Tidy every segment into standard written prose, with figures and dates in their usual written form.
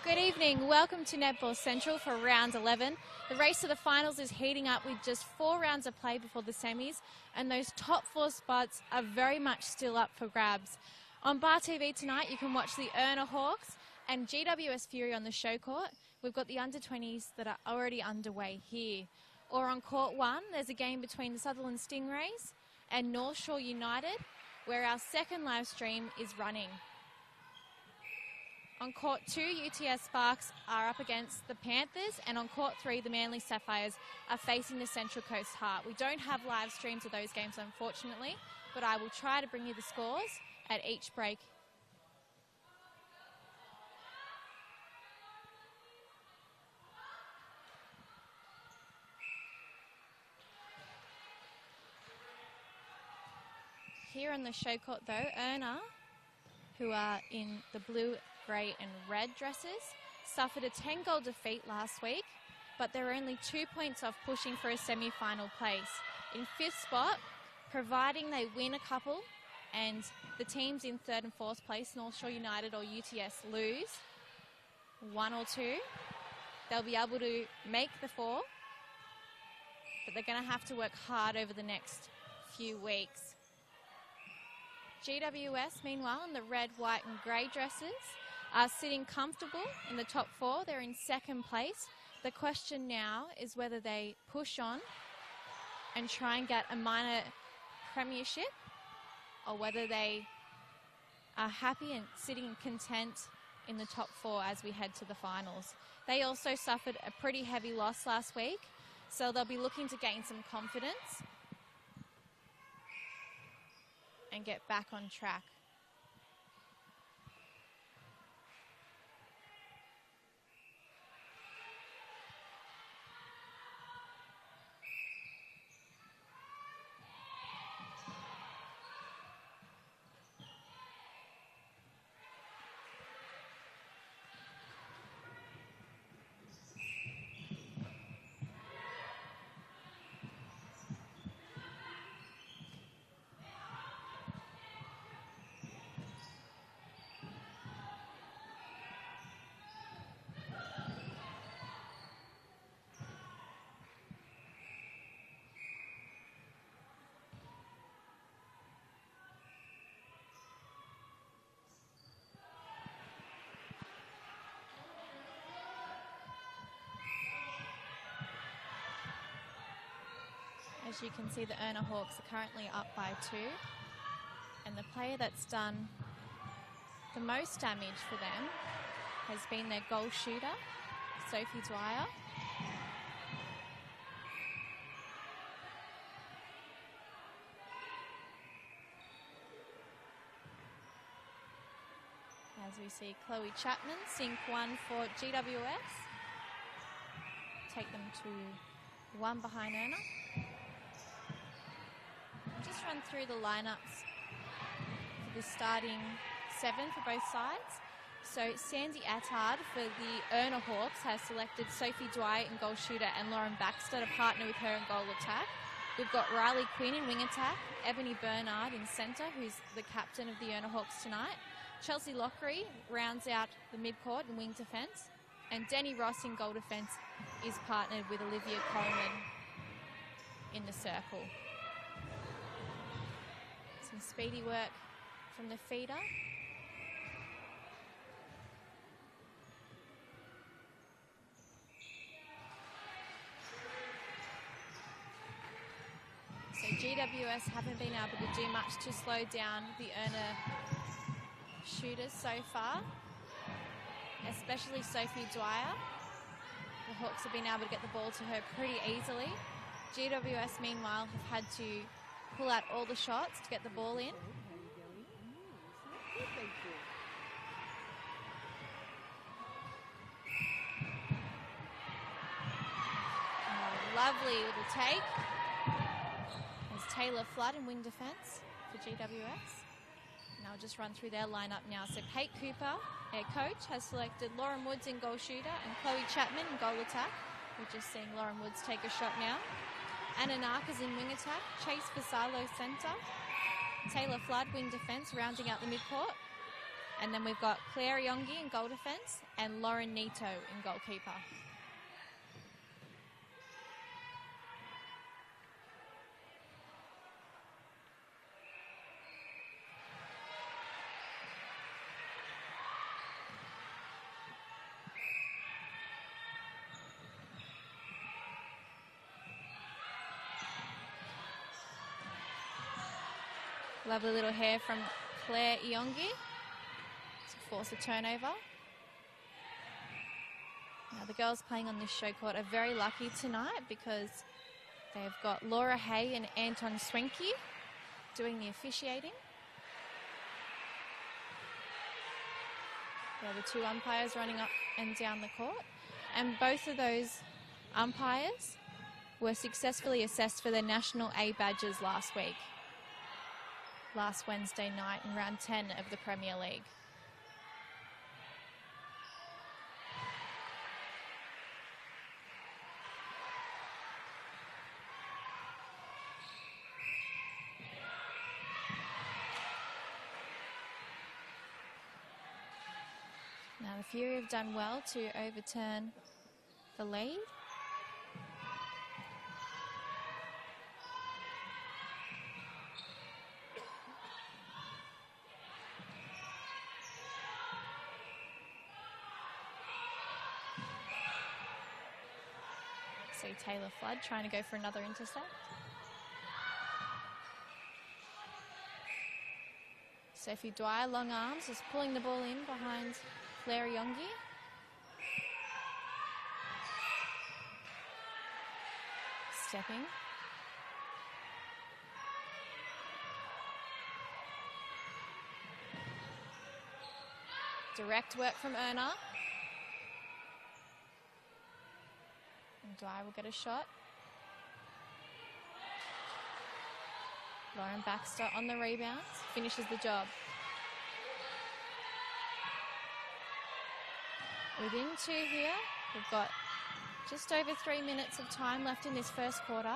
Good evening. Welcome to Netball Central for round 11. The race to the finals is heating up with just 4 rounds of play before the semis, and those top 4 spots are very much still up for grabs. On Bar TV tonight, you can watch the ERNA Hawks and GWS Fury on the show court. We've got the under-20s that are already underway here. Or on court 1, there's a game between the Sutherland Stingrays and North Shore United, where our second live stream is running. On court 2, UTS Sparks are up against the Panthers, and on court 3, the Manly Sapphires are facing the Central Coast Heart. We don't have live streams of those games, unfortunately, but I will try to bring you the scores at each break. Here on the show court, though, ERNA, who are in the blue, grey and red dresses, suffered a 10-goal defeat last week, but they're only 2 points off pushing for a semi-final place. In 5th spot, providing they win a couple and the teams in 3rd and 4th place, North Shore United or UTS, lose 1 or 2, they'll be able to make the 4, but they're going to have to work hard over the next few weeks. GWS, meanwhile, in the red, white and grey dresses, are sitting comfortable in the top 4. They're in 2nd place. The question now is whether they push on and try and get a minor premiership, or whether they are happy and sitting content in the top 4 as we head to the finals. They also suffered a pretty heavy loss last week, so they'll be looking to gain some confidence and get back on track. As you can see, the ERNA Hawks are currently up by 2. And the player that's done the most damage for them has been their goal shooter, Sophie Dwyer. As we see Chloe Chapman sink 1 for GWS. Take them to 1 behind ERNA. Just run through the lineups for the starting 7 for both sides. So Sandy Attard for the ERNA Hawks has selected Sophie Dwyer in goal shooter and Lauren Baxter to partner with her in goal attack. We've got Riley Quinn in wing attack, Ebony Bernard in centre, who's the captain of the ERNA Hawks tonight. Chelsea Lockery rounds out the midcourt in wing defence, and Denny Ross in goal defence is partnered with Olivia Coleman in the circle. Some speedy work from the feeder. So GWS haven't been able to do much to slow down the ERNA shooters so far, especially Sophie Dwyer. The Hawks have been able to get the ball to her pretty easily. GWS, meanwhile, have had to pull out all the shots to get the ball in. Oh, lovely little take. There's Taylor Flood in wing defence for GWS. And I'll just run through their lineup now. So Kate Cooper, their coach, has selected Lauren Woods in goal shooter and Chloe Chapman in goal attack. We're just seeing Lauren Woods take a shot now. Anna Narkers in wing attack, Chase Vassallo centre, Taylor Flood wing defence rounding out the midcourt, And then we've got Claire Yongi in goal defence and Lauren Nito in goalkeeper. Lovely little hair from Claire Iongi to force a turnover. Now the girls playing on this show court are very lucky tonight because they've got Laura Hay and Anton Swenke doing the officiating. They're the two umpires running up and down the court. And both of those umpires were successfully assessed for their National A badges last week. Last Wednesday night in round 10 of the Premier League. Now the Fury have done well to overturn the lead. See Taylor Flood trying to go for another intercept. Sophie Dwyer, long arms, just pulling the ball in behind Claire Yongi. Stepping. Direct work from ERNA. And Dwyer will get a shot. Lauren Baxter on the rebound, finishes the job. Within two here, we've got just over 3 minutes of time left in this first quarter.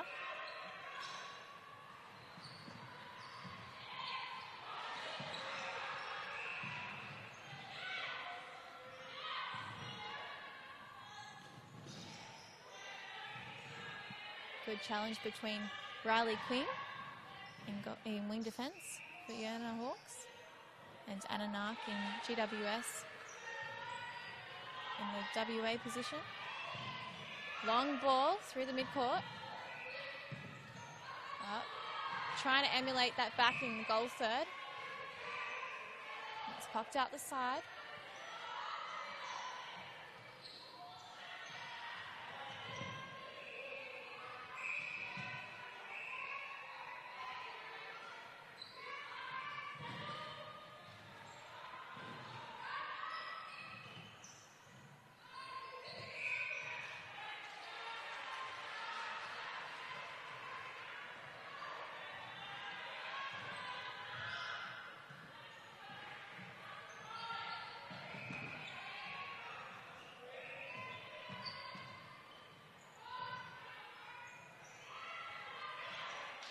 Good challenge between Riley Quinn in wing defence for the ERNA Hawks and Anna Nark in GWS in the WA position. Long ball through the midcourt. Trying to emulate that back in the goal third. It's popped out the side.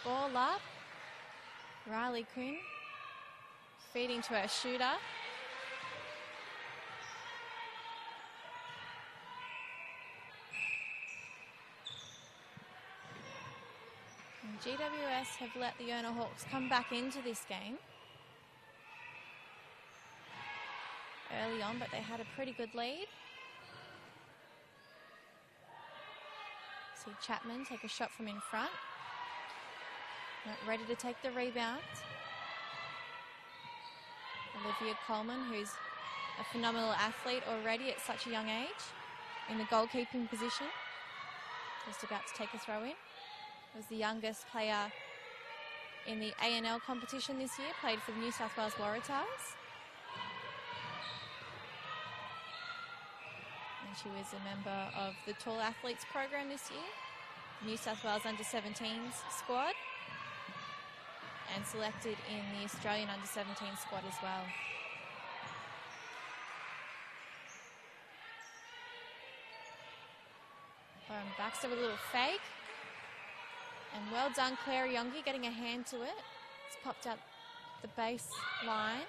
Ball up. Riley Quinn feeding to her shooter. And GWS have let the ERNA Hawks come back into this game early on, but they had a pretty good lead. See Chapman take a shot from in front. Ready to take the rebound. Olivia Coleman, who's a phenomenal athlete already at such a young age, in the goalkeeping position. Just about to take a throw in. Was the youngest player in the ANL competition this year, played for the New South Wales Waratahs. And she was a member of the Tall Athletes program this year, New South Wales Under-17s squad, and selected in the Australian Under-17 squad as well. Lauren Baxter with a little fake. And well done, Claire Yongi, getting a hand to it. It's popped out the base line.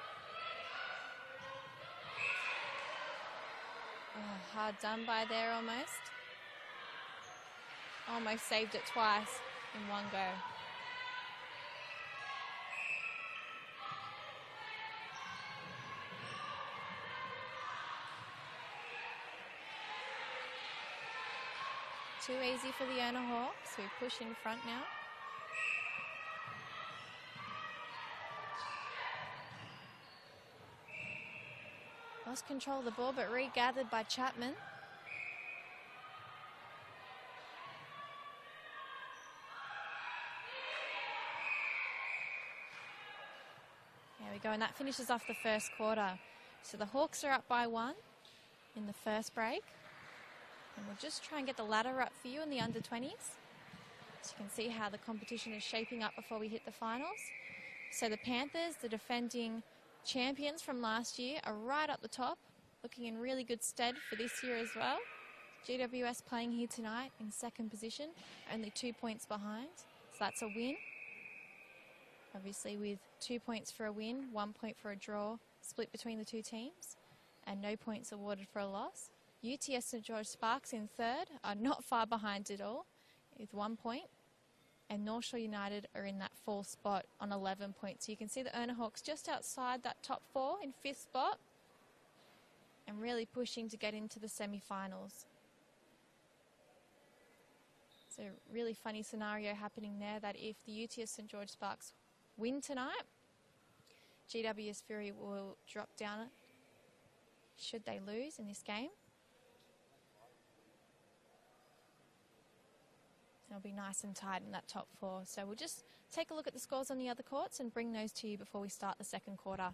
hard done by there almost. Almost saved it twice in one go. Too easy for the ERNA Hawks, who push in front now. Lost control of the ball, but regathered by Chapman. There we go, and that finishes off the first quarter. So the Hawks are up by 1 in the first break. And we'll just try and get the ladder up for you in the under-20s. So you can see how the competition is shaping up before we hit the finals. So the Panthers, the defending champions from last year, are right up the top, looking in really good stead for this year as well. GWS playing here tonight in second position, only 2 points behind. So that's a win. Obviously with 2 points for a win, 1 point for a draw, split between the two teams, and no points awarded for a loss. UTS St George Sparks in third are not far behind at all with 1 point. And North Shore United are in that 4th spot on 11 points. So you can see the ERNA Hawks just outside that top 4 in 5th spot and really pushing to get into the semi-finals. It's a really funny scenario happening there that if the UTS St George Sparks win tonight, GWS Fury will drop down should they lose in this game. It'll be nice and tight in that top 4. So we'll just take a look at the scores on the other courts and bring those to you before we start the second quarter.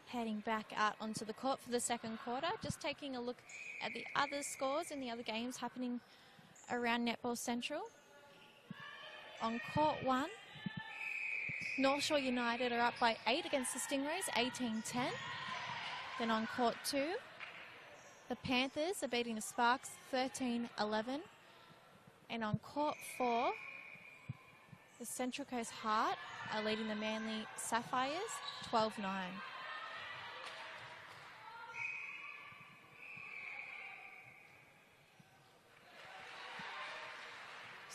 Heading back out onto the court for the second quarter. Just taking a look at the other scores and the other games happening around Netball Central. On court 1, North Shore United are up by 8 against the Stingrays, 18-10. Then on court 2, the Panthers are beating the Sparks 13-11. And on court 4, the Central Coast Heart are leading the Manly Sapphires 12-9.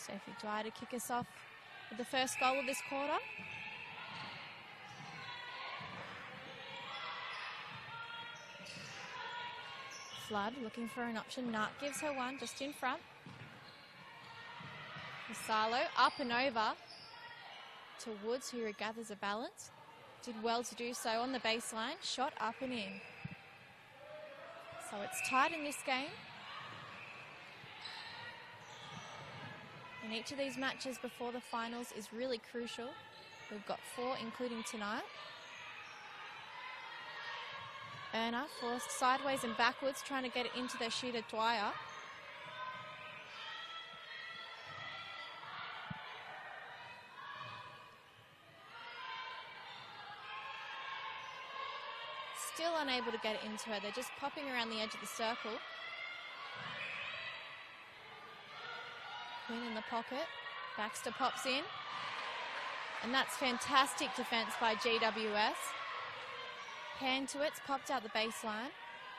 Sophie Dwyer to kick us off with the first goal of this quarter. Flood looking for an option. Nart gives her one just in front. Masalo up and over to Woods, who regathers a balance. Did well to do so on the baseline. Shot up and in. So it's tight in this game. And each of these matches before the finals is really crucial. We've got 4, including tonight. ERNA forced sideways and backwards, trying to get it into their shooter, Dwyer. Still unable to get it into her. They're just popping around the edge of the circle. Quinn in the pocket. Baxter pops in. And that's fantastic defence by GWS. Hand to it, it's popped out the baseline.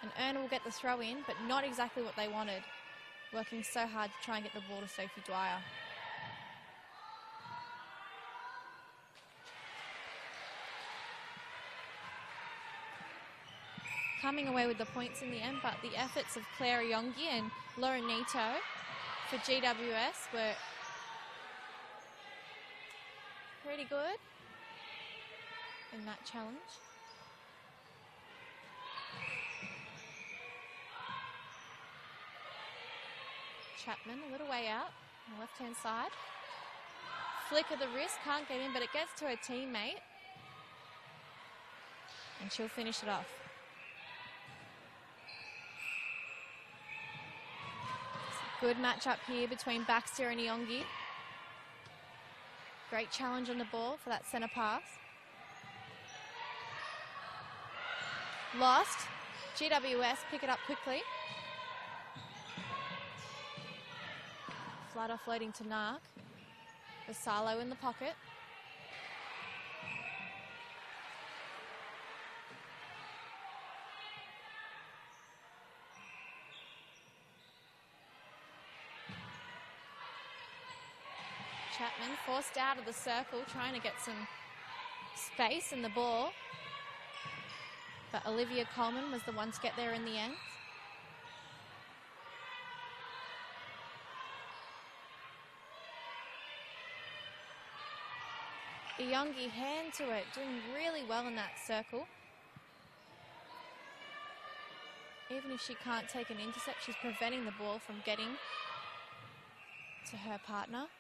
And ERNA will get the throw in, but not exactly what they wanted. Working so hard to try and get the ball to Sophie Dwyer. Coming away with the points in the end, but the efforts of Claire Yongi and Lauren Nito for GWS were pretty good in that challenge. Chapman a little way out on the left-hand side. Flick of the wrist, can't get in, but it gets to her teammate. And she'll finish it off. Good match-up here between Baxter and Iongi. Great challenge on the ball for that centre pass. Lost. GWS pick it up quickly. Flood offloading to Nark. Vassallo in the pocket. Chapman forced out of the circle, trying to get some space in the ball. But Olivia Coleman was the one to get there in the end. Iongi hand to it, doing really well in that circle. Even if she can't take an intercept, she's preventing the ball from getting to her partner.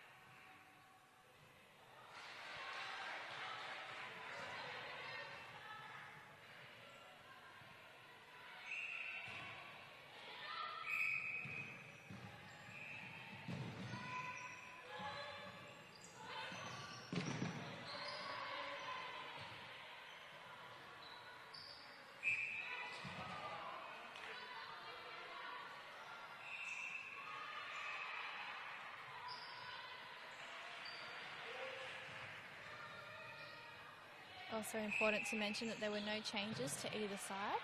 Also important to mention that there were no changes to either side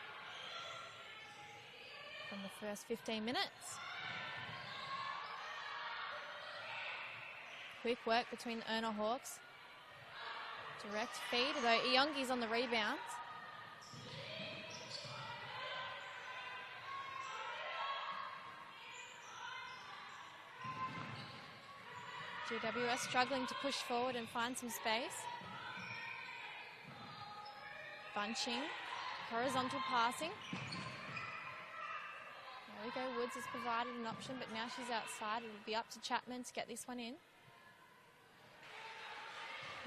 from the first 15 minutes. Quick work between the ERNA Hawks. Direct feed, though Iongi's on the rebound. GWS struggling to push forward and find some space. Bunching, horizontal passing. There we go, Woods has provided an option, but now she's outside. It'll be up to Chapman to get this one in.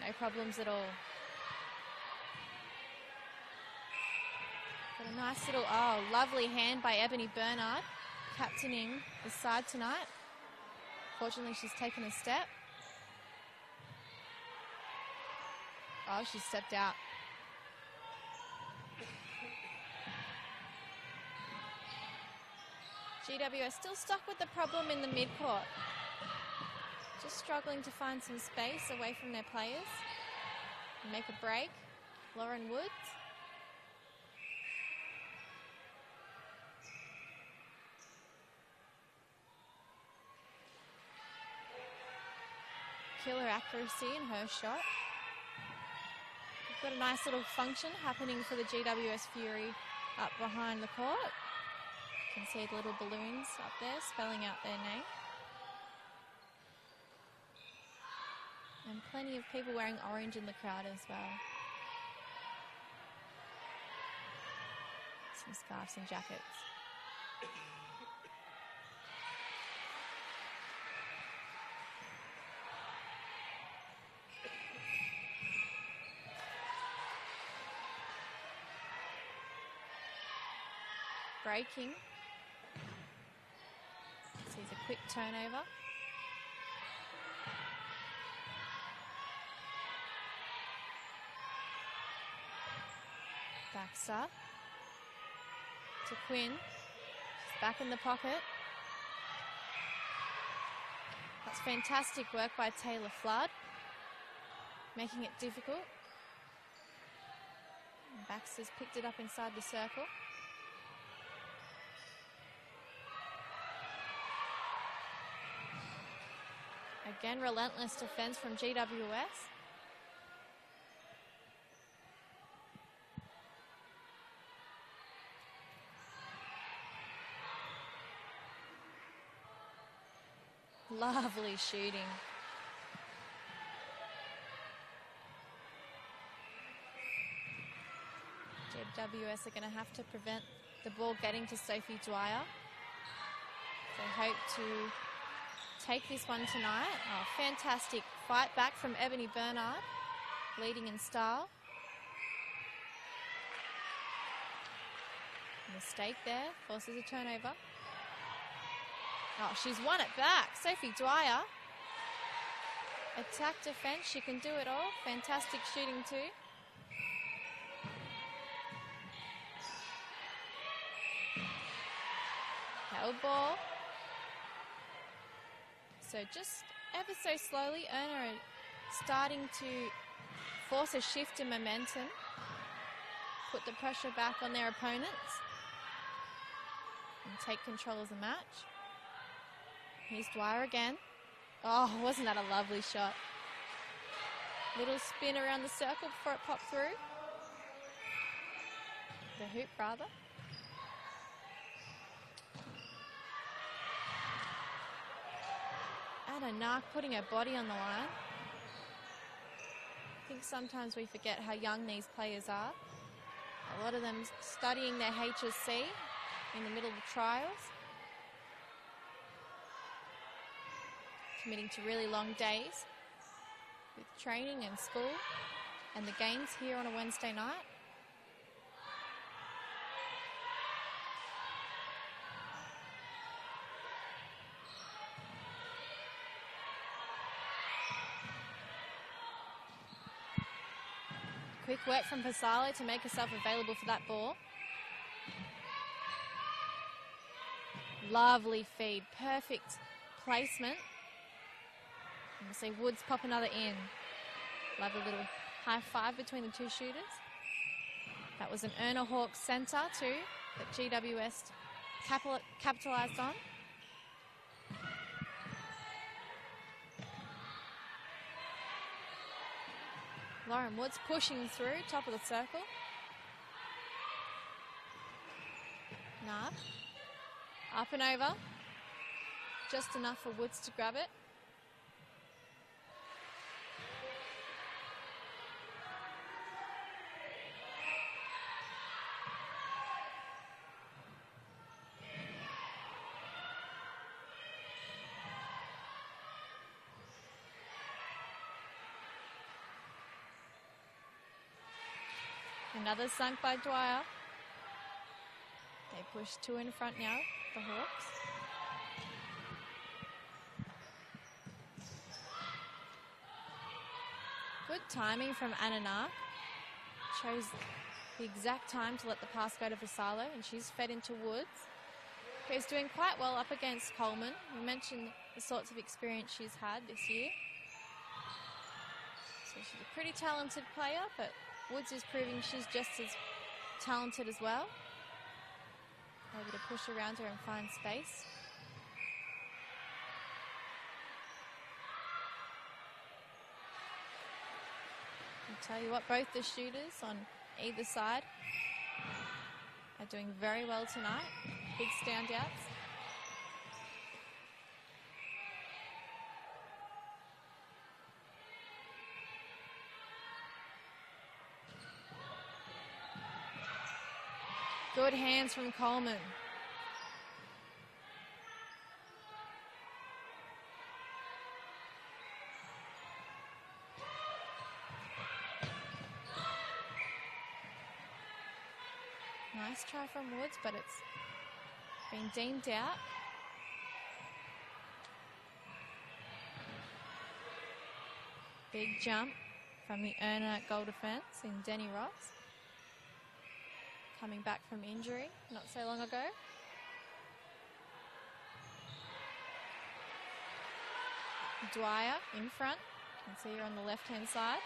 No problems at all. Got a nice little, lovely hand by Ebony Bernard, captaining the side tonight. Fortunately, she's taken a step. Oh, she's stepped out. GWS still stuck with the problem in the midcourt. Just struggling to find some space away from their players. Make a break. Lauren Woods. killer accuracy in her shot. We've got a nice little function happening for the GWS Fury up behind the court. You can see the little balloons up there spelling out their name. And plenty of people wearing orange in the crowd as well. Some scarves and jackets. Breaking. Sees a quick turnover. Baxter to Quinn. She's back in the pocket. That's fantastic work by Taylor Flood, making it difficult. And Baxter's picked it up inside the circle. Again, relentless defense from GWS. Lovely shooting. GWS are going to have to prevent the ball getting to Sophie Dwyer. They hope to take this one tonight. Oh, fantastic fight back from Ebony Bernard, leading in style. Mistake there, forces a turnover. Oh, she's won it back. Sophie Dwyer. Attack, defense, she can do it all. Fantastic shooting too. Held ball. So just ever so slowly, ERNA are starting to force a shift in momentum. Put the pressure back on their opponents. And take control of the match. Here's Dwyer again. Oh, wasn't that a lovely shot? Little spin around the circle before it popped through. The hoop, rather. Anna putting her body on the line. I think sometimes we forget how young these players are. A lot of them studying their HSC in the middle of the trials. Committing to really long days with training and school and the games here on a Wednesday night. Quick work from Pasalo to make herself available for that ball. Lovely feed, perfect placement. And we'll see Woods pop another in. Love a little high five between the two shooters. That was an ERNA Hawks centre too that GWS capitalised on. Lauren Woods pushing through, top of the circle. Nah. Up and over. Just enough for Woods to grab it. Another sunk by Dwyer. They push two in front now, the Hawks. Good timing from Anna. Chose the exact time to let the pass go to Vassallo, and she's fed into Woods, who's doing quite well up against Coleman. We mentioned the sorts of experience she's had this year. So she's a pretty talented player, but Woods is proving she's just as talented as well. Able to push around her and find space. I'll tell you what, both the shooters on either side are doing very well tonight. Big standouts. Good hands from Coleman. Nice try from Woods, but it's been deemed out. Big jump from the ERNA goal defence in Denny Ross. Coming back from injury not so long ago. Dwyer in front. You can see her on the left-hand side.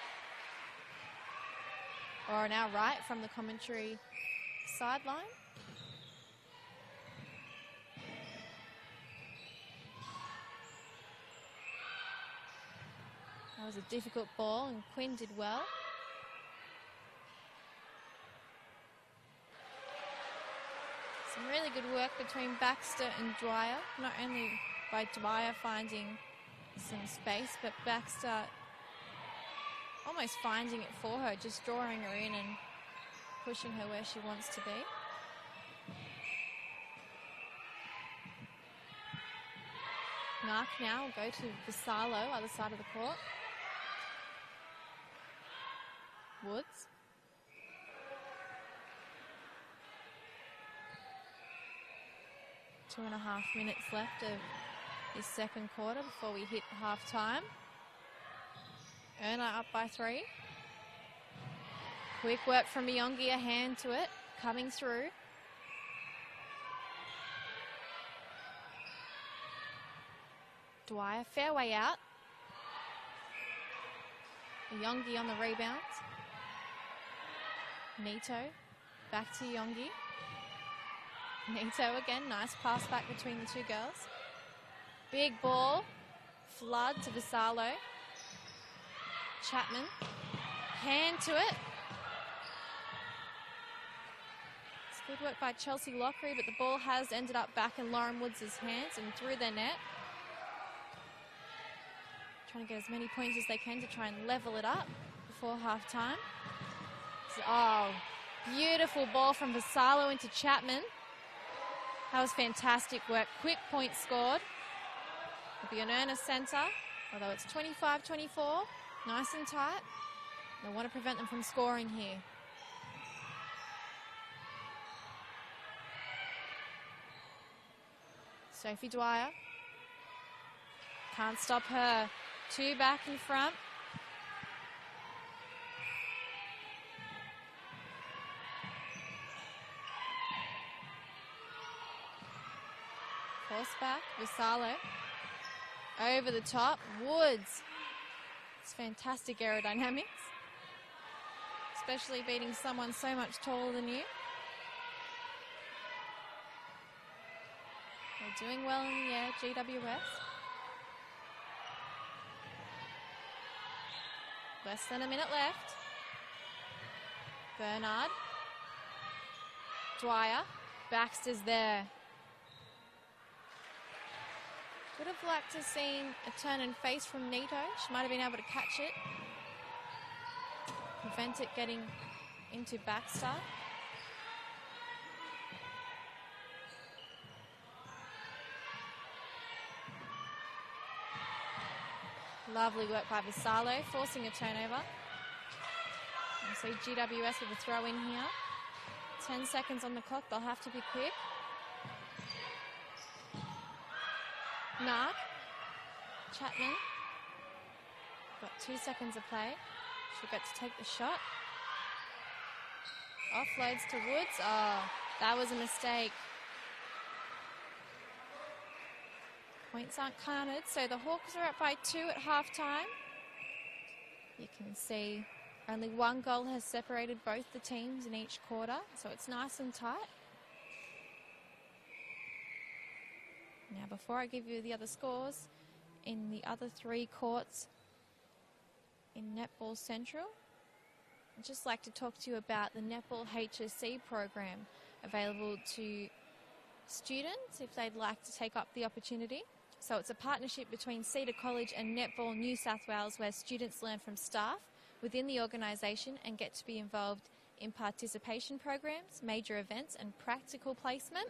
Or now right from the commentary sideline. That was a difficult ball and Quinn did well. Some really good work between Baxter and Dwyer, not only by Dwyer finding some space, but Baxter almost finding it for her, just drawing her in and pushing her where she wants to be. Nark now will go to Vassallo, other side of the court. Woods. Two and a half minutes left of this second quarter before we hit half time. ERNA up by 3. Quick work from Miongi, a hand to it, coming through. Dwyer, fair way out. Miongi on the rebound. Nito, back to Yongi. Nito again, nice pass back between the two girls. Big ball, flood to Vassallo. Chapman, hand to it. It's good work by Chelsea Lockery, but the ball has ended up back in Lauren Woods' hands and through their net. Trying to get as many points as they can to try and level it up before half time. Oh, beautiful ball from Vassallo into Chapman. That was fantastic work. Quick point scored. It'll be an ERNA centre, although it's 25-24. Nice and tight. They want to prevent them from scoring here. Sophie Dwyer. Can't stop her. 2 back in front. Force back, Vassallo. Over the top, Woods. It's fantastic aerodynamics. Especially beating someone so much taller than you. They're doing well in the air, GWS. Less than a minute left. Bernard. Dwyer. Baxter's there. Would have liked to have seen a turn and face from Nito. She might have been able to catch it. Prevent it getting into Baxter. Lovely work by Vassallo, forcing a turnover. And so GWS with a throw in here. 10 seconds on the clock, they'll have to be quick. Nark. Chapman. Got 2 seconds of play. She'll get to take the shot. Offloads to Woods. Oh, that was a mistake. Points aren't counted, so the Hawks are up by 2 at halftime. You can see only 1 goal has separated both the teams in each quarter, so it's nice and tight. Now, before I give you the other scores, in the other 3 courts in Netball Central, I'd just like to talk to you about the Netball HSC program available to students if they'd like to take up the opportunity. So it's a partnership between Cedar College and Netball New South Wales, where students learn from staff within the organisation and get to be involved in participation programs, major events and practical placement.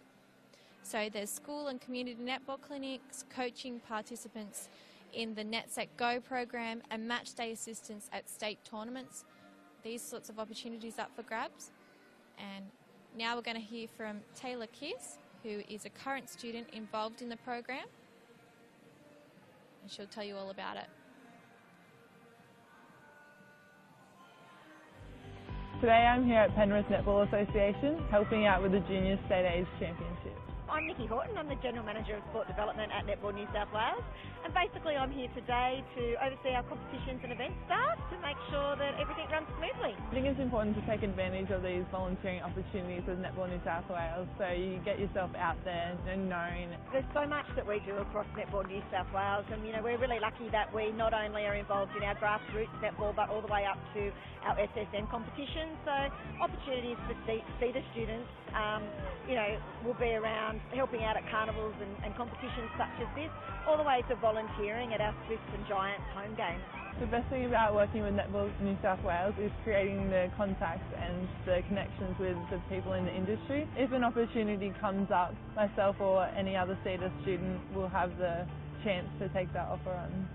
So there's school and community netball clinics, coaching participants in the NetSec Go program and match day assistance at state tournaments. These sorts of opportunities up for grabs. And now we're going to hear from Taylor Kiss, who is a current student involved in the program, and she'll tell you all about it. Today I'm here at Penrith Netball Association, helping out with the Junior State Age Championship. I'm Nikki Horton, I'm the General Manager of Sport Development at Netball New South Wales, and basically I'm here today to oversee our competitions and event staff to make sure that everything runs smoothly. I think it's important to take advantage of these volunteering opportunities with Netball New South Wales so you get yourself out there and known. There's so much that we do across Netball New South Wales, and we're really lucky that we not only are involved in our grassroots netball but all the way up to our SSM competitions. So opportunities for CEDA students will be around helping out at carnivals and competitions such as this, all the way to volunteering at our Swifts and Giants home games. The best thing about working with Netball New South Wales is creating the contacts and the connections with the people in the industry. If an opportunity comes up, myself or any other CEDA student will have the chance to take that offer on.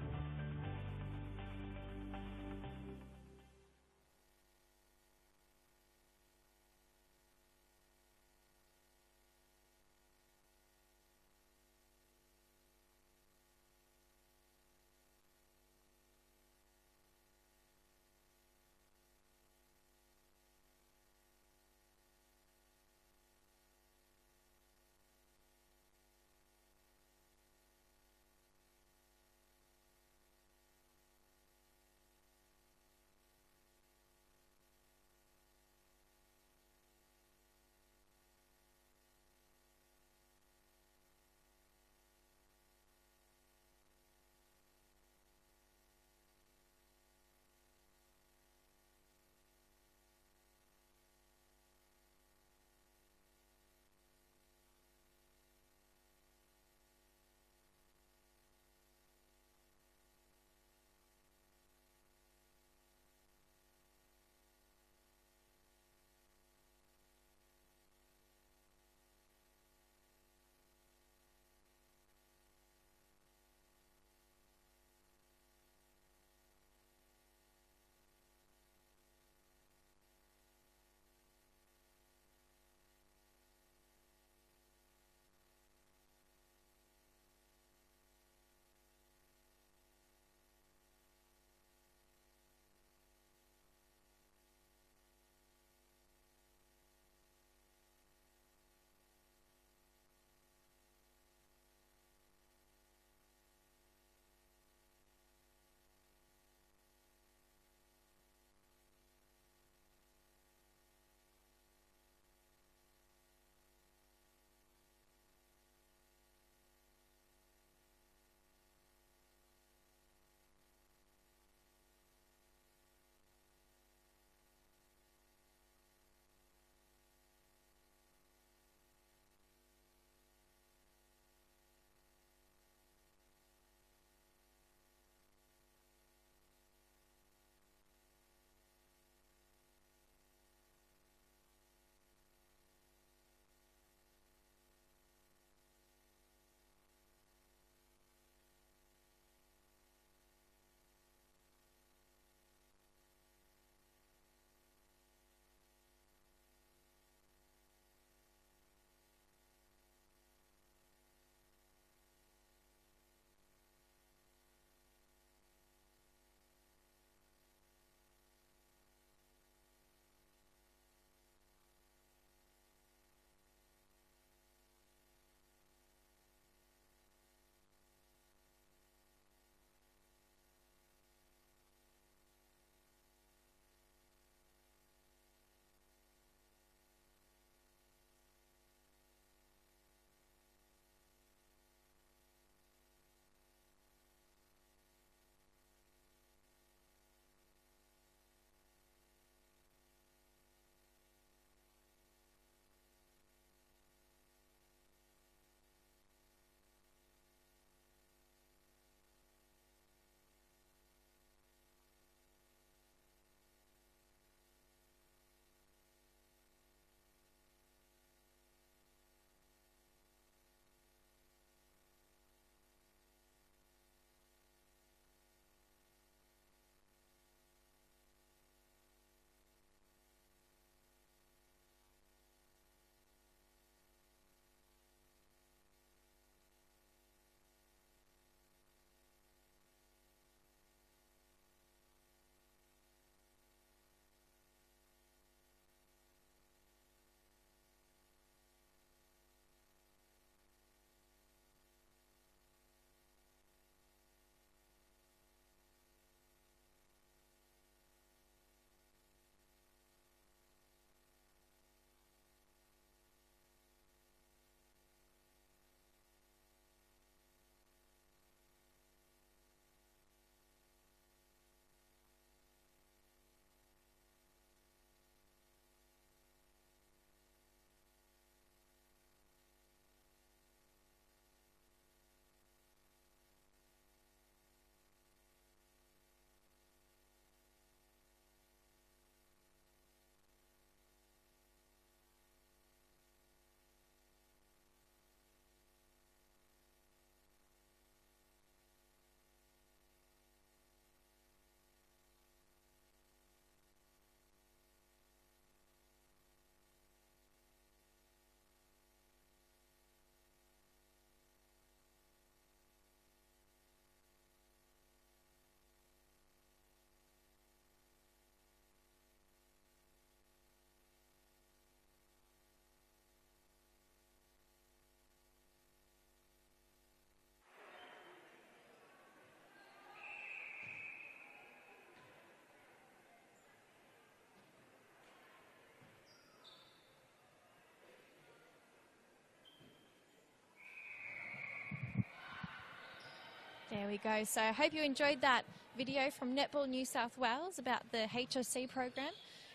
There we go. So I hope you enjoyed that video from Netball New South Wales about the HSC program.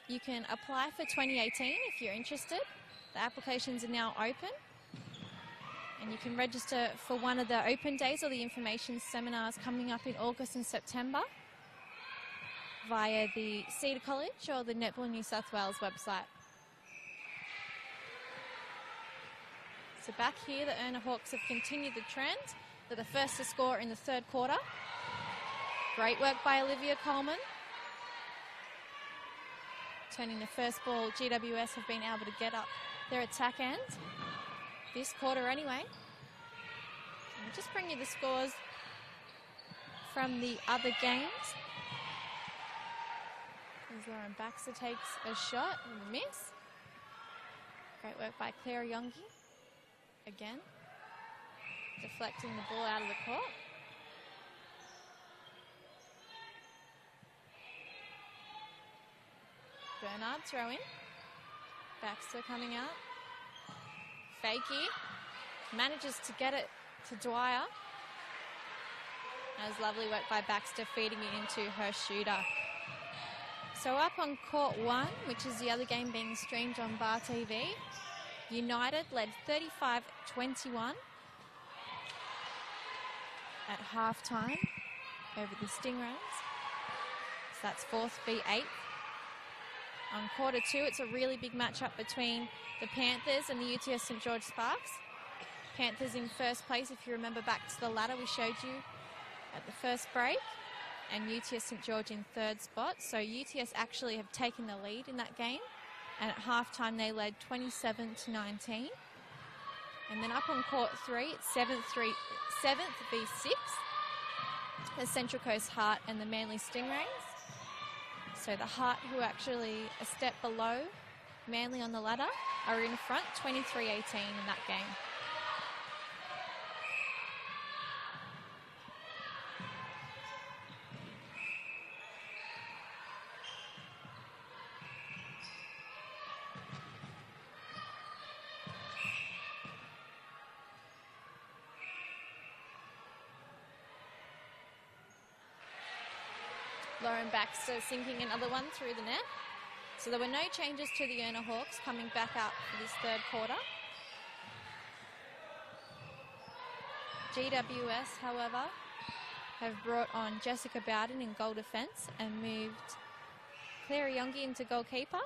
You can apply for 2018 if you're interested. The applications are now open. And you can register for one of the open days or the information seminars coming up in August and September via the Cedar College or the Netball New South Wales website. So back here, the ERNA Hawks have continued the trend. They're the first to score in the third quarter. Great work by Olivia Coleman. Turning the first ball, GWS have been able to get up their attack end. This quarter anyway. I'll just bring you the scores from the other games. As Lauren Baxter takes a shot and a miss. Great work by Claire Yongi. Again, deflecting the ball out of the court. Bernard throwing. Baxter coming out. Fakey manages to get it to Dwyer. That was lovely work by Baxter, feeding it into her shooter. So up on court 1, which is the other game being streamed on Bar TV, United led 35-21 at halftime over the Stingrays. So that's 4th v 8th. On quarter 2, it's a really big matchup between the Panthers and the UTS St George Sparks. Panthers in first place, if you remember back to the ladder we showed you at the first break, and UTS St George in third spot. So UTS actually have taken the lead in that game, and at halftime they led 27-19. And then up on court 3, it's 7th v 6th, the Central Coast Heart and the Manly Stingrays. So the Heart, who are actually a step below Manly on the ladder, are in front 23-18 in that game. Lauren Baxter sinking another one through the net. So there were no changes to the ERNA Hawks coming back out for this third quarter. GWS, however, have brought on Jessica Bowden in goal defence and moved Claire Yongi into goalkeeper.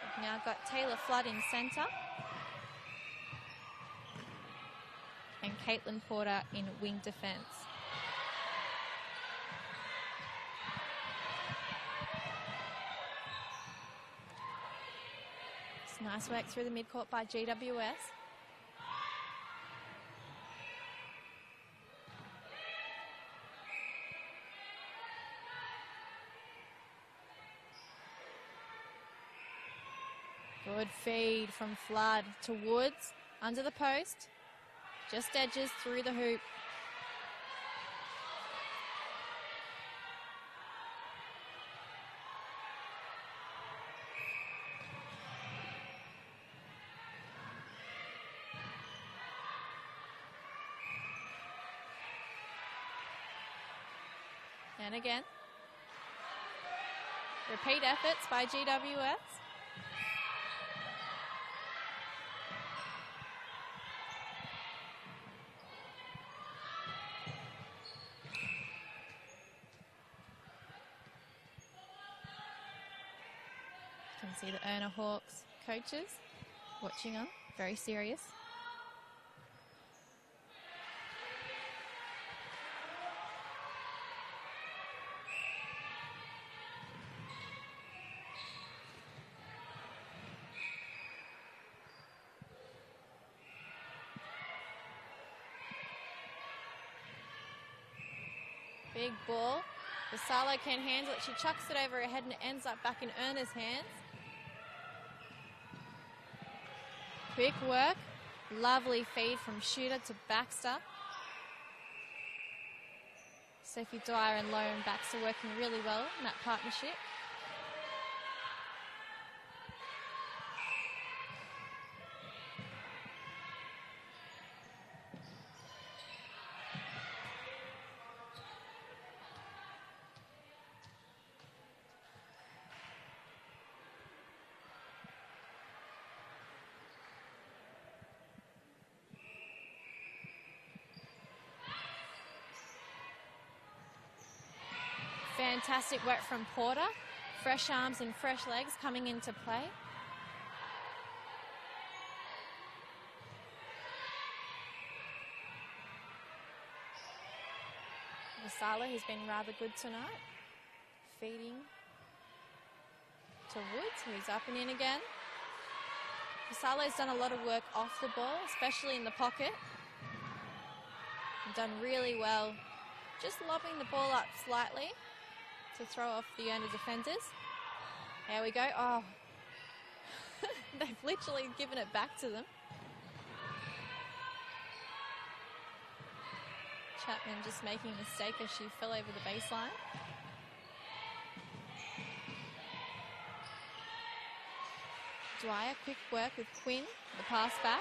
We've now got Taylor Flood in centre. And Caitlin Porter in wing defence. It's nice work through the midcourt by GWS. Good feed from Flood to Woods under the post. Just edges through the hoop. And again. Repeat efforts by GWS. See the ERNA Hawks coaches watching on, very serious. Big ball. Vassallo can handle it. She chucks it over her head and it ends up back in ERNA's hands. Quick work, lovely feed from shooter to Baxter. Sophie Dwyer and Lauren Baxter working really well in that partnership. Fantastic work from Porter. Fresh arms and fresh legs coming into play. Vasala has been rather good tonight. Feeding to Woods, who's up and in again. Vasalo's done a lot of work off the ball, especially in the pocket. And done really well just lobbing the ball up slightly to throw off the ERNA defenders. Here we go. Oh, they've literally given it back to them. Chapman just making a mistake as she fell over the baseline. Dwyer, quick work with Quinn, the pass back.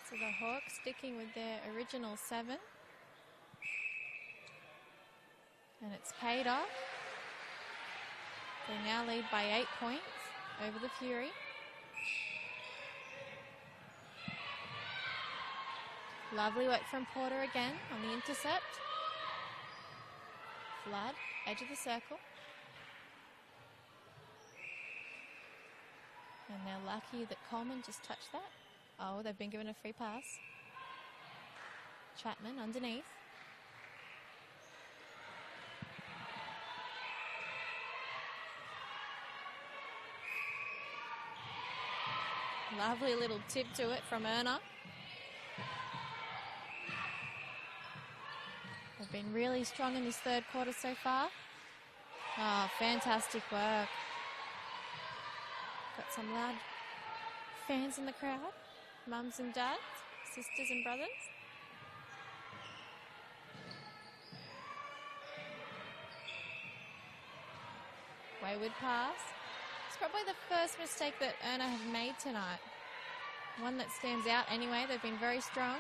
So the Hawks sticking with their original 7. And it's paid off. They now lead by 8 points over the Fury. Lovely work from Porter again on the intercept. Flood, edge of the circle. And they're lucky that Coleman just touched that. Oh, they've been given a free pass. Chapman underneath. Lovely little tip to it from ERNA. They've been really strong in this third quarter so far. Oh, fantastic work. Got some loud fans in the crowd. Mums and dads, sisters and brothers. Wayward pass. It's probably the first mistake that ERNA have made tonight. One that stands out anyway. They've been very strong.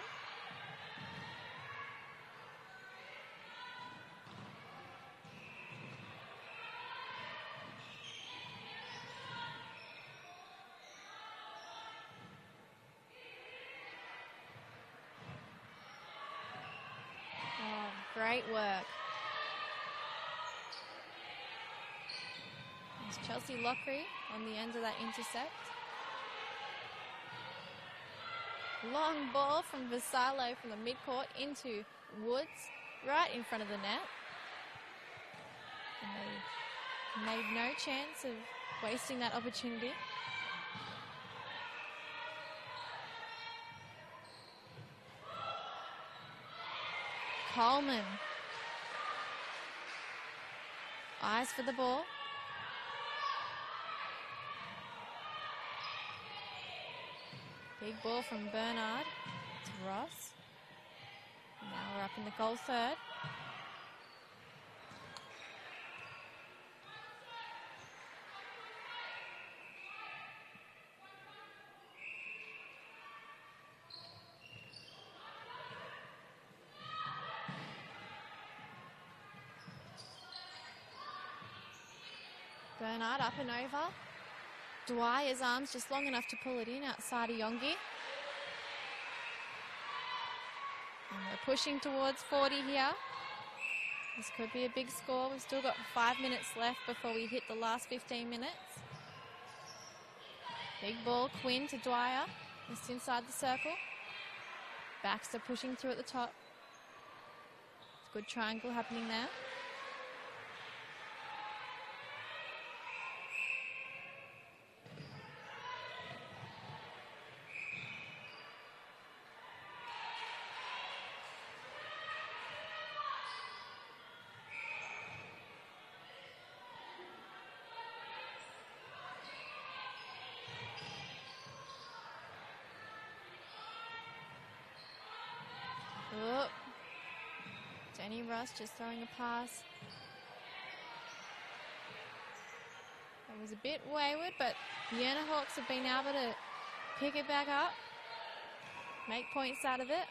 Great work. There's Chelsea Lockery on the end of that intercept. Long ball from Vasalo from the midcourt into Woods, right in front of the net. And they made no chance of wasting that opportunity. Coleman. Eyes for the ball. Big ball from Bernard to Ross. Now we're up in the goal third. Bernard up and over. Dwyer's arms just long enough to pull it in outside of Yongi. And we're pushing towards 40 here. This could be a big score. We've still got 5 minutes left before we hit the last 15 minutes. Big ball, Quinn to Dwyer. Just inside the circle. Baxter pushing through at the top. It's a good triangle happening there. Jenny Ross just throwing a pass. It was a bit wayward, but the ERNA Hawks have been able to pick it back up, make points out of it.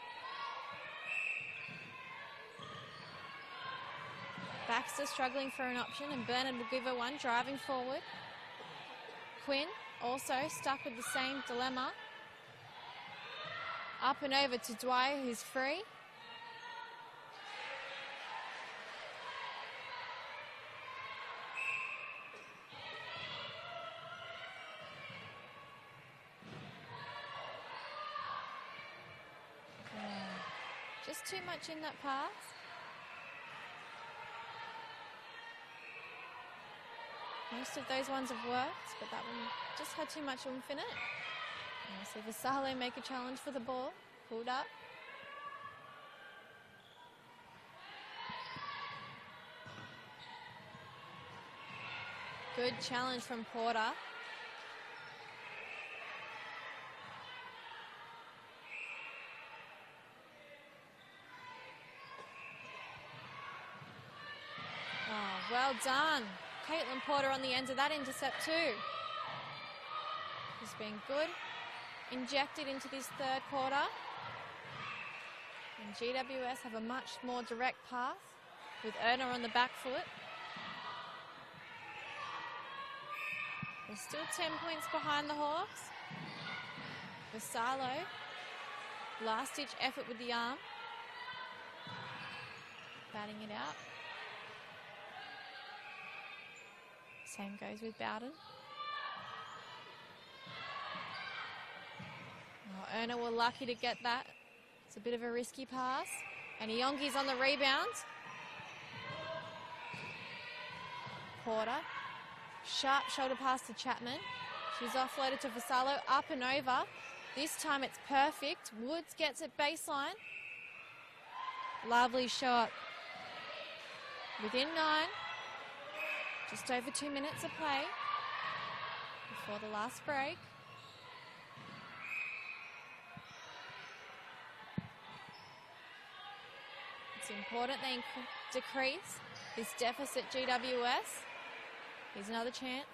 Baxter struggling for an option, and Bernard will give her one, driving forward. Quinn also stuck with the same dilemma. Up and over to Dwyer, who's free. Just too much in that pass. Most of those ones have worked, but that one just had too much oomph in it. And we'll see Vassallo make a challenge for the ball. Pulled up. Good challenge from Porter. Oh, well done. Caitlin Porter on the end of that intercept too. He's been good. Injected into this third quarter. And GWS have a much more direct path with ERNA on the back foot. They're still 10 points behind the Hawks. Vassallo, last-ditch effort with the arm. Batting it out. Same goes with Bowden. Oh, ERNA were lucky to get that. It's a bit of a risky pass. And Iongi's on the rebound. Porter. Sharp shoulder pass to Chapman. She's offloaded to Vassallo, up and over. This time it's perfect. Woods gets it baseline. Lovely shot. Within 9. Just over 2 minutes of play before the last break. It's important they decrease this deficit, GWS. Here's another chance.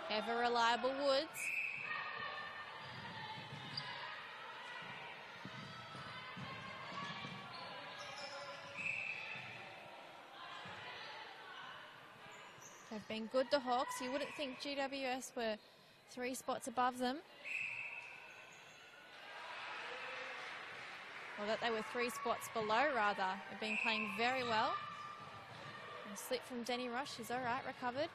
Ever reliable Woods. They've been good, the Hawks. You wouldn't think GWS were 3 spots above them. Or that they were 3 spots below, rather. They've been playing very well. And slip from Denny Ross. She's all right, recovered.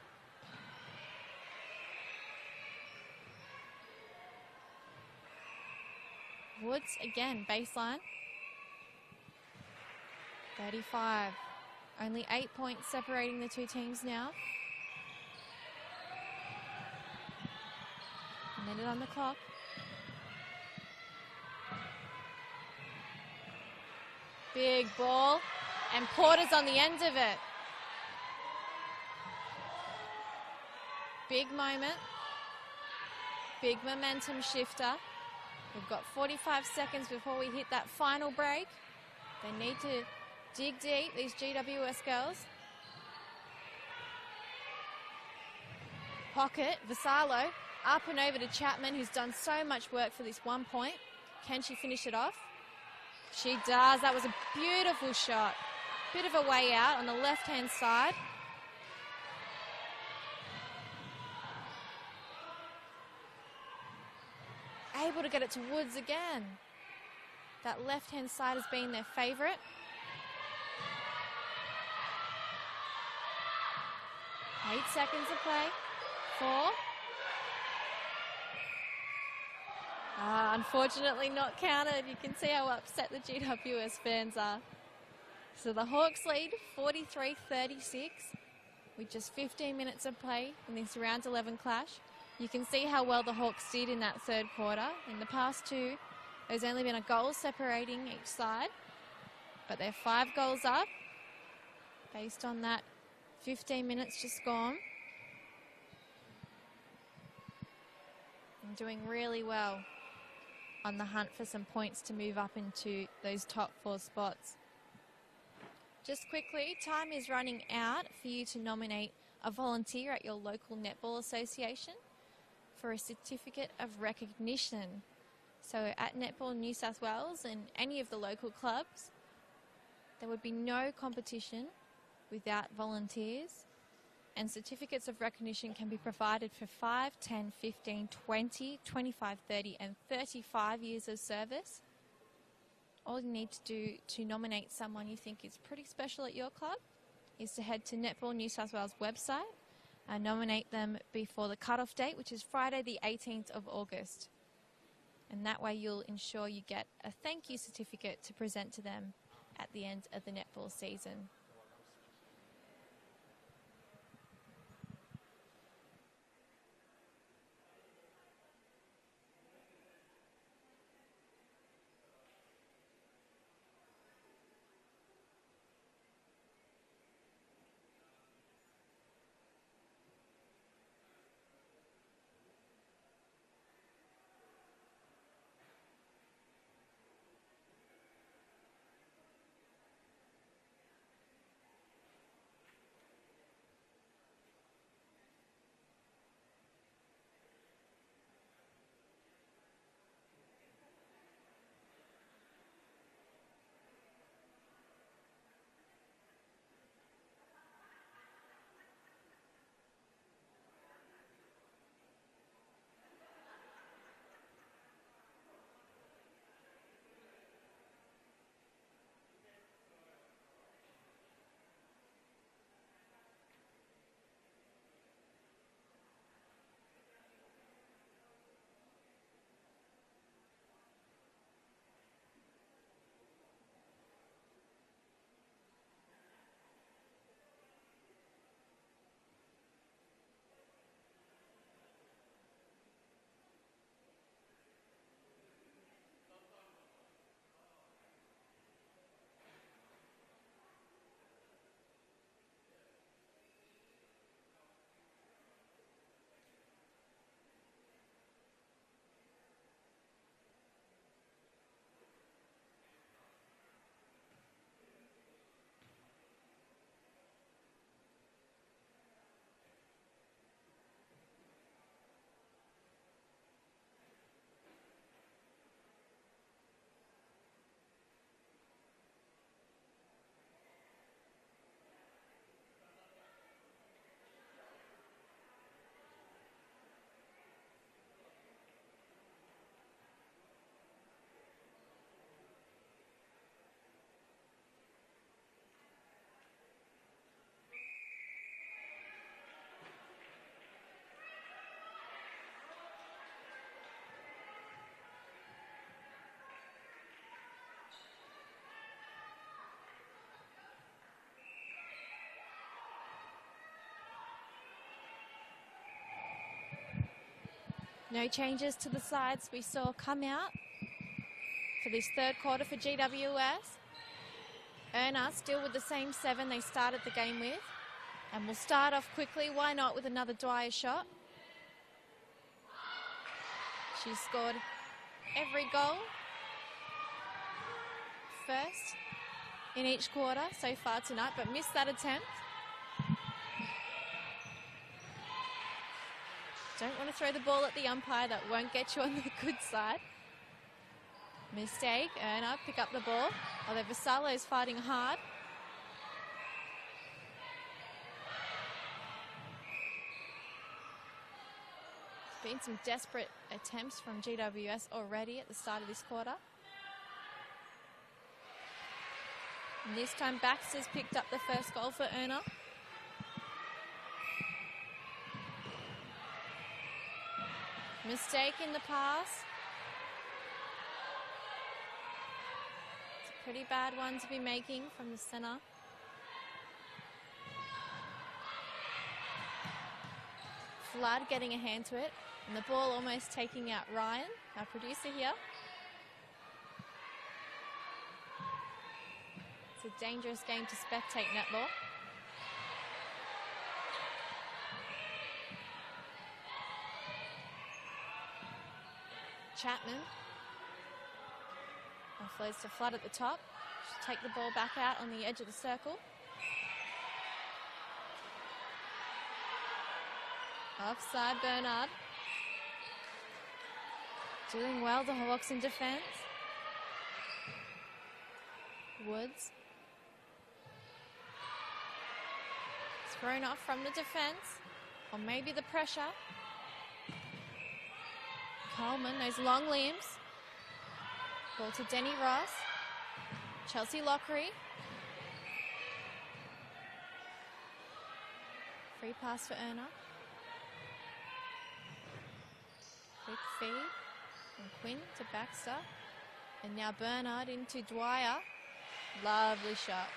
Woods again, baseline. 35. Only 8 points separating the two teams now. A minute on the clock. Big ball, and Porter's on the end of it. Big moment. Big momentum shifter. We've got 45 seconds before we hit that final break. They need to dig deep, these GWS girls. Pocket, Vassallo, up and over to Chapman, who's done so much work for this 1 point. Can she finish it off? She does. That was a beautiful shot. Bit of a way out on the left-hand side. Able to get it to Woods again. That left-hand side has been their favourite. 8 seconds of play. 4. Unfortunately not counted. You can see how upset the GWS fans are. So the Hawks lead 43-36 with just 15 minutes of play in this round 11 clash. You can see how well the Hawks did in that third quarter. In the past 2, there's only been a goal separating each side, but they're 5 goals up based on that 15 minutes just gone. And doing really well. on the hunt for some points to move up into those top 4 spots. Just quickly, time is running out for you to nominate a volunteer at your local netball association for a certificate of recognition. So at Netball New South Wales and any of the local clubs, there would be no competition without volunteers, and certificates of recognition can be provided for 5, 10, 15, 20, 25, 30 and 35 years of service. All you need to do to nominate someone you think is pretty special at your club is to head to Netball New South Wales website and nominate them before the cut-off date, which is Friday the 18th of August. And that way you'll ensure you get a thank you certificate to present to them at the end of the netball season. No changes to the sides we saw come out for this third quarter for GWS. ERNA still with the same 7 they started the game with. And we'll start off quickly, why not, with another Dwyer shot. She's scored every goal first in each quarter so far tonight, but missed that attempt. Don't want to throw the ball at the umpire, that won't get you on the good side. Mistake, ERNA pick up the ball, although Vassallo's fighting hard. There's been some desperate attempts from GWS already at the start of this quarter. And this time Baxter's picked up the first goal for ERNA. Mistake in the pass. It's a pretty bad one to be making from the centre. Flood getting a hand to it, and the ball almost taking out Ryan, our producer here. It's a dangerous game to spectate netball. Chapman Offloads to Flood at the top. She'll take the ball back out on the edge of the circle. Offside, Bernard. Doing well, the Hawks in defence. Woods. It's thrown off from the defence, or maybe the pressure. Coleman, those long limbs. Ball to Denny Ross. Chelsea Lockery. Free pass for ERNA. Quick feed from Quinn to Baxter. And now Bernard into Dwyer. Lovely shot.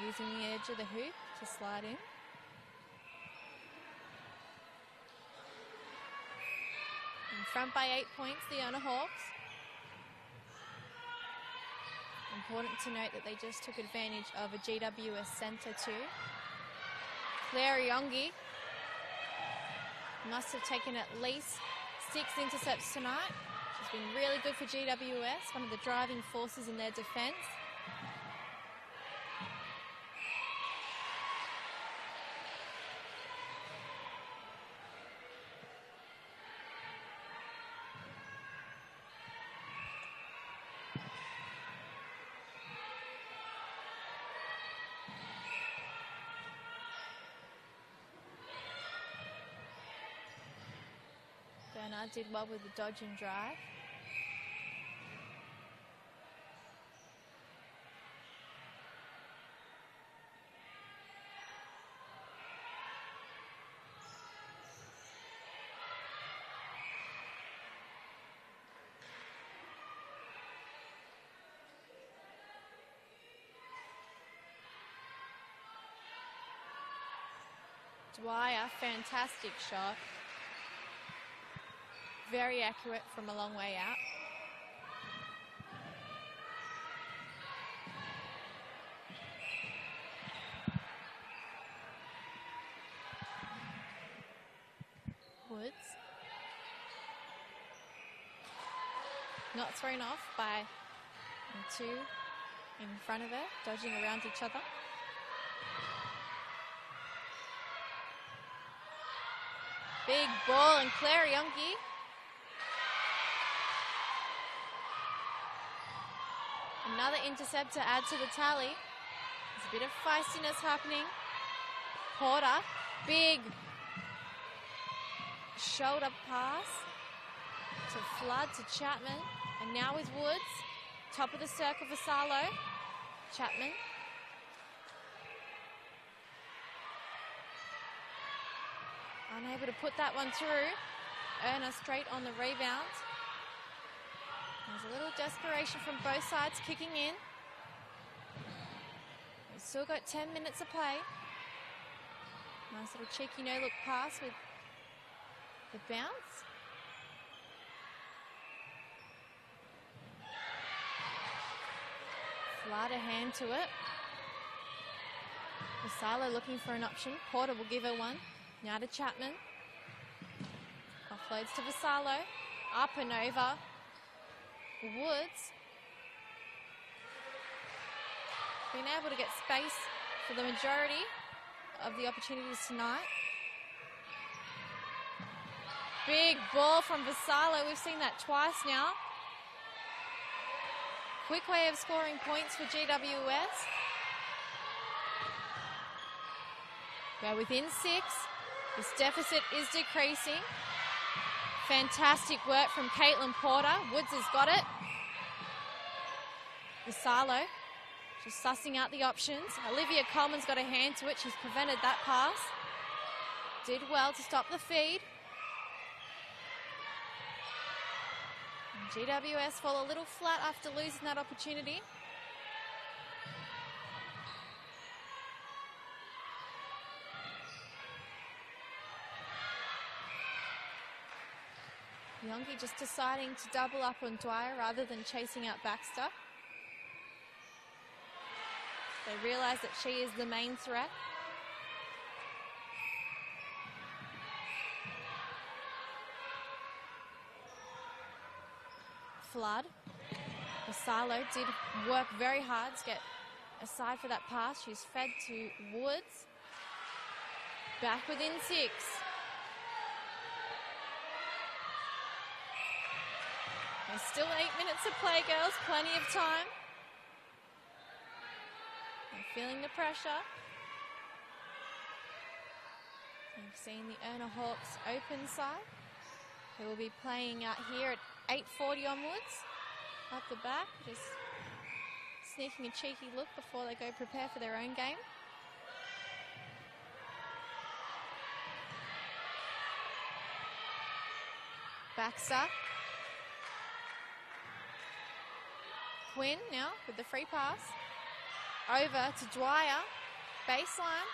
Using the edge of the hoop to slide in. In front by 8 points, the ERNA Hawks. Important to note that they just took advantage of a GWS centre too. Claire Yongi must have taken at least 6 intercepts tonight. She's been really good for GWS, one of the driving forces in their defence. Bernard did well with the dodge and drive. Dwyer, fantastic shot. Very accurate from a long way out. Woods. Not thrown off by two in front of her, dodging around each other. Big ball and Claire Yonki. Another intercept to add to the tally. There's a bit of feistiness happening. Porter, big shoulder pass to Flood to Chapman. And now with Woods, top of the circle for Salo. Chapman. Unable to put that one through. ERNA straight on the rebound. There's a little desperation from both sides kicking in. We've still got 10 minutes of play. Nice little cheeky no-look pass with the bounce. Flood a hand to it. Vasalo looking for an option. Porter will give her one. Now to Chapman. Offloads to Vasalo. Up and over. Woods. Been able to get space for the majority of the opportunities tonight. Big ball from Vasalo. We've seen that twice now. Quick way of scoring points for GWS. We're within 6. This deficit is decreasing. Fantastic work from Caitlin Porter. Woods has got it. Vasalo just sussing out the options. Olivia Coleman's got a hand to it. She's prevented that pass. Did well to stop the feed. And GWS fall a little flat after losing that opportunity. Yongi just deciding to double up on Dwyer rather than chasing out Baxter. They realise that she is the main threat. Flood. Vassallo did work very hard to get aside for that pass. She's fed to Woods. Back within 6. There's still 8 minutes to play, girls. Plenty of time. I'm feeling the pressure. You've seen the ERNA Hawks open side, who will be playing out here at 8:40 onwards. Up the back, just sneaking a cheeky look before they go prepare for their own game. Baxter. Quinn now with the free pass. Over to Dwyer. Baseline.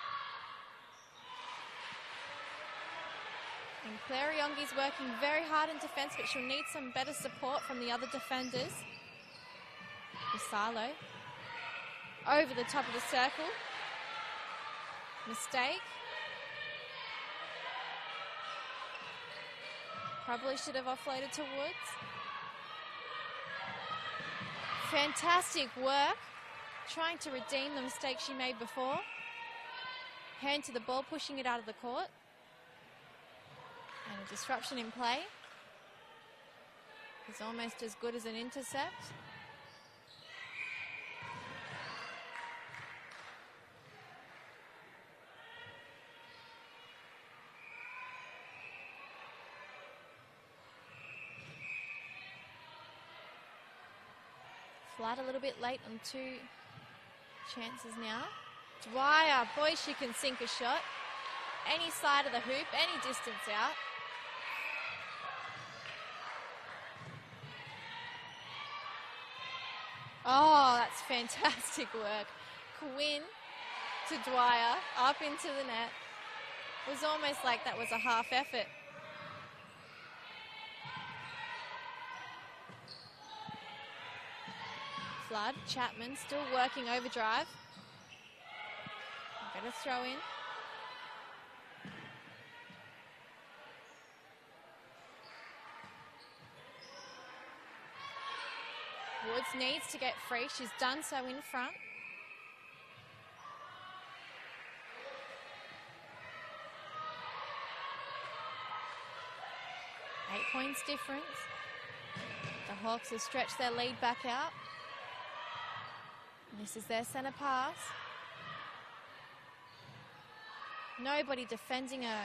And Claire Yongi's working very hard in defence, but she'll need some better support from the other defenders. Vassallo. Over the top of the circle. Mistake. Probably should have offloaded to Woods. Fantastic work. Trying to redeem the mistake she made before. Hand to the ball, pushing it out of the court. And a disruption in play is almost as good as an intercept. Flood a little bit late on 2 chances now. Dwyer, boy, she can sink a shot. Any side of the hoop, any distance out. Oh, that's fantastic work. Quinn to Dwyer, up into the net. It was almost like that was a half effort. Flood, Chapman still working overdrive. Better throw in. Woods needs to get free. She's done so in front. Eight points difference. The Hawks have stretched their lead back out. And this is their centre pass. Nobody defending a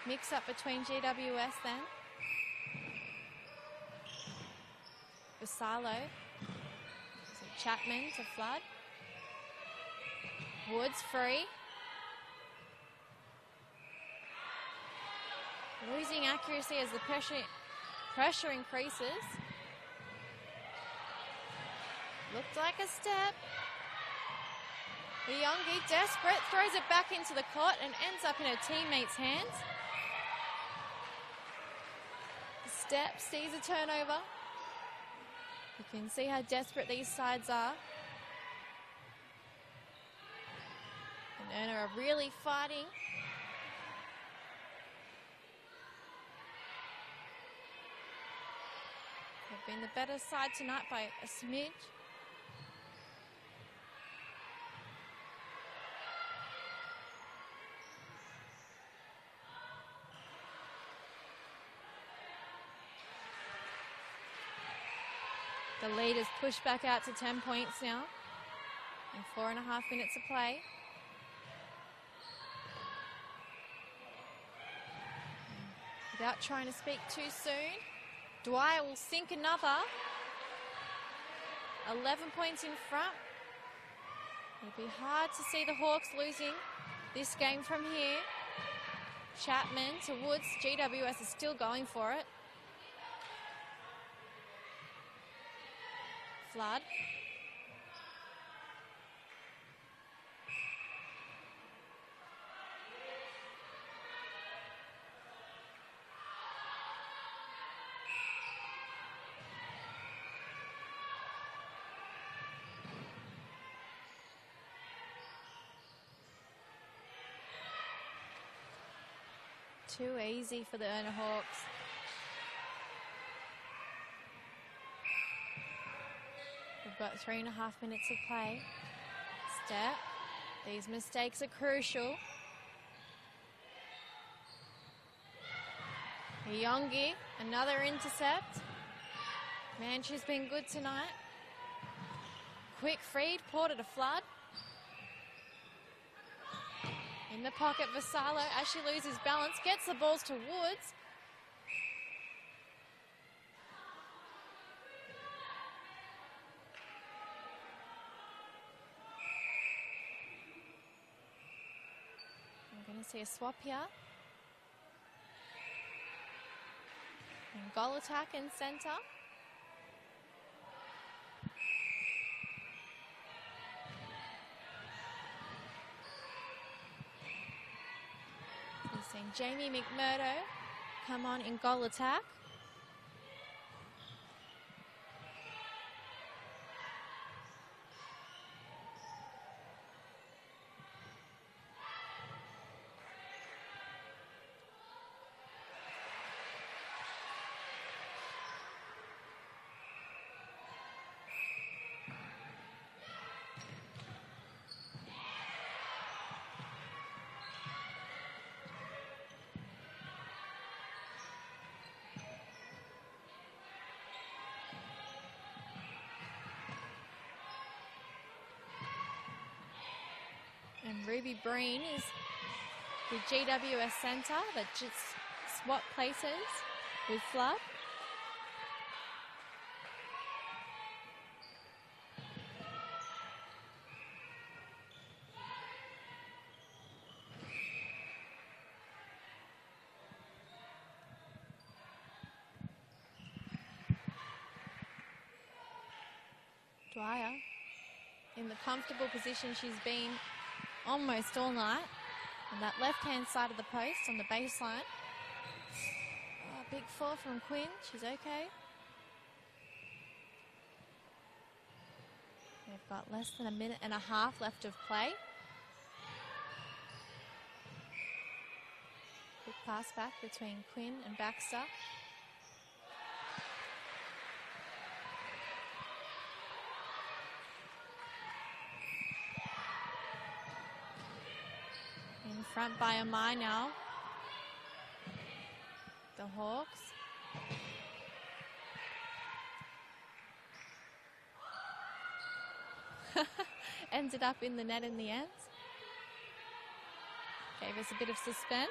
mix-up between GWS then. Vassallo. So Chapman to Flood. Woods free. Losing accuracy as the pressure increases. Looked like a step. Yongi, desperate, throws it back into the court and ends up in her teammate's hands. The step sees a turnover. You can see how desperate these sides are. And ERNA are really fighting. They've been the better side tonight by a smidge. The lead is pushed back out to 10 points now. And 4.5 minutes of play. Without trying to speak too soon, Dwyer will sink another. 11 points in front. It'll be hard to see the Hawks losing this game from here. Chapman to Woods. GWS is still going for it. Flood. Too easy for the ERNA Hawks. got 3.5 minutes of play. Step. These mistakes are crucial. Yongi, another intercept. Man, she's been good tonight. Quick feed, Porter to Flood. In the pocket, Vassallo, as she loses balance, gets the balls to Woods. We're going to see a swap here. And goal attack in centre. We've seen Jamie McMurdo come on in goal attack. And Ruby Breen is the GWS centre that just swap places with Flood. Dwyer in the comfortable position she's been almost all night, on that left-hand side of the post on the baseline. Oh, big fall from Quinn. She's okay. They've got less than 1.5 minutes left of play. Quick pass back between Quinn and Baxter. In front by Amai now. The Hawks. Ended up in the net in the end. Gave us a bit of suspense.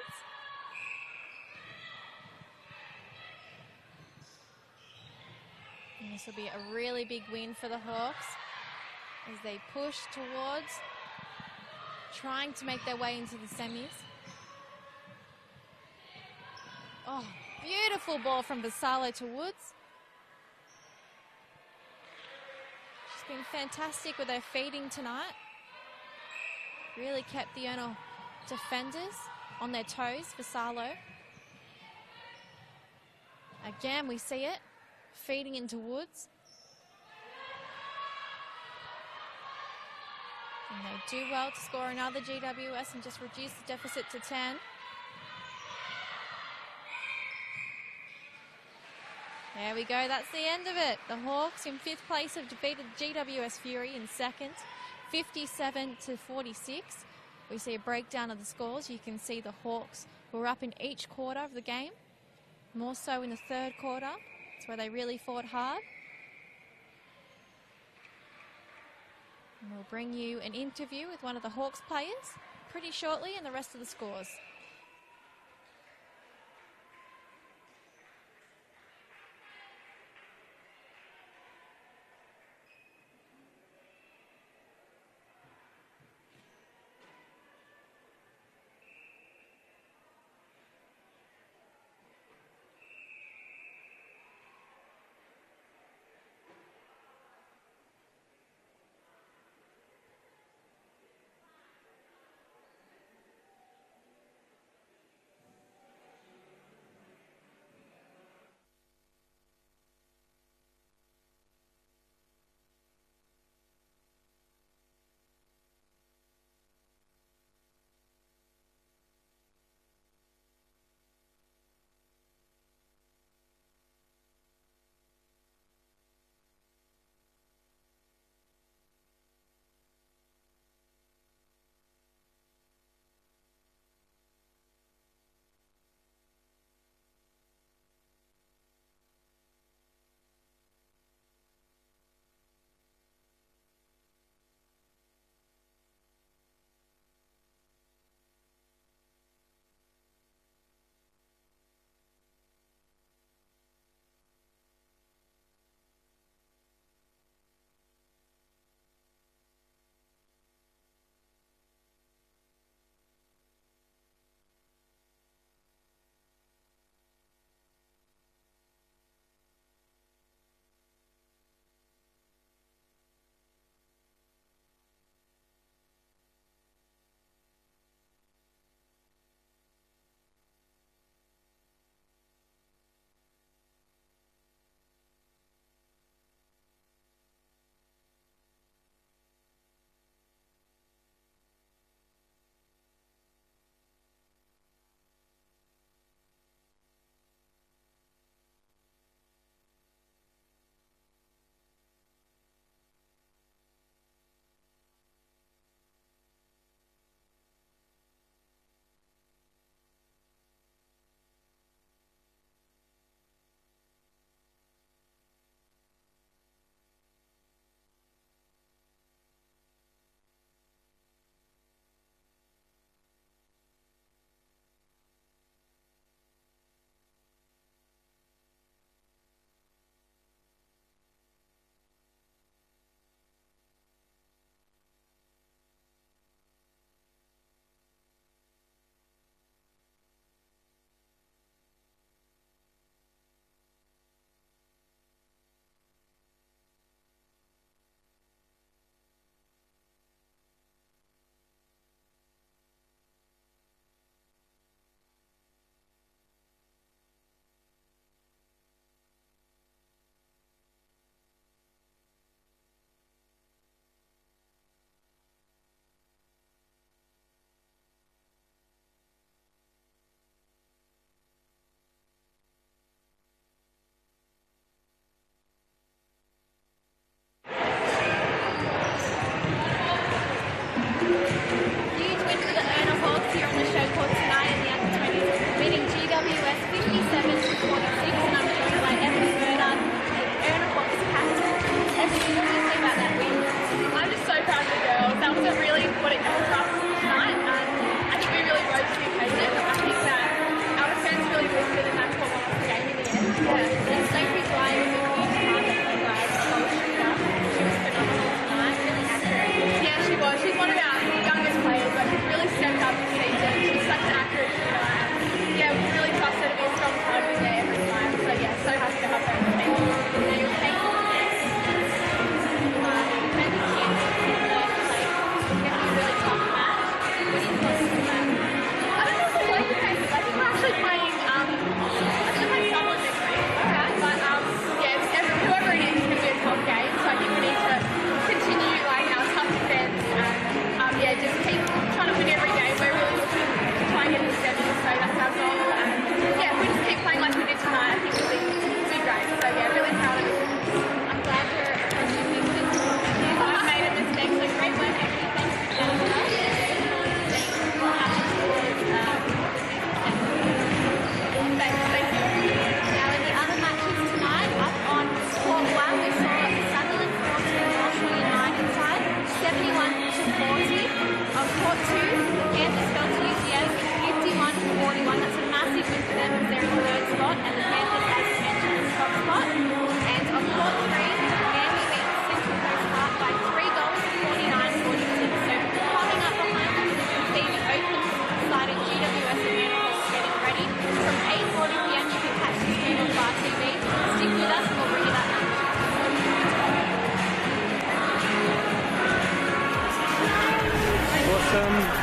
And this will be a really big win for the Hawks as they push towards trying to make their way into the semis. Oh, beautiful ball from Vassallo to Woods. She's been fantastic with her feeding tonight. Really kept the ERNA defenders on their toes, Vassallo. Again, we see it, feeding into Woods. And they do well to score another GWS and just reduce the deficit to 10. There we go, that's the end of it. The Hawks in 5th place have defeated GWS Fury in 2nd, 57-46. We see a breakdown of the scores. You can see the Hawks were up in each quarter of the game, more so in the 3rd quarter. It's where they really fought hard. And we'll bring you an interview with one of the Hawks players pretty shortly and the rest of the scores.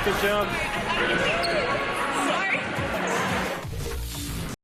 Good job.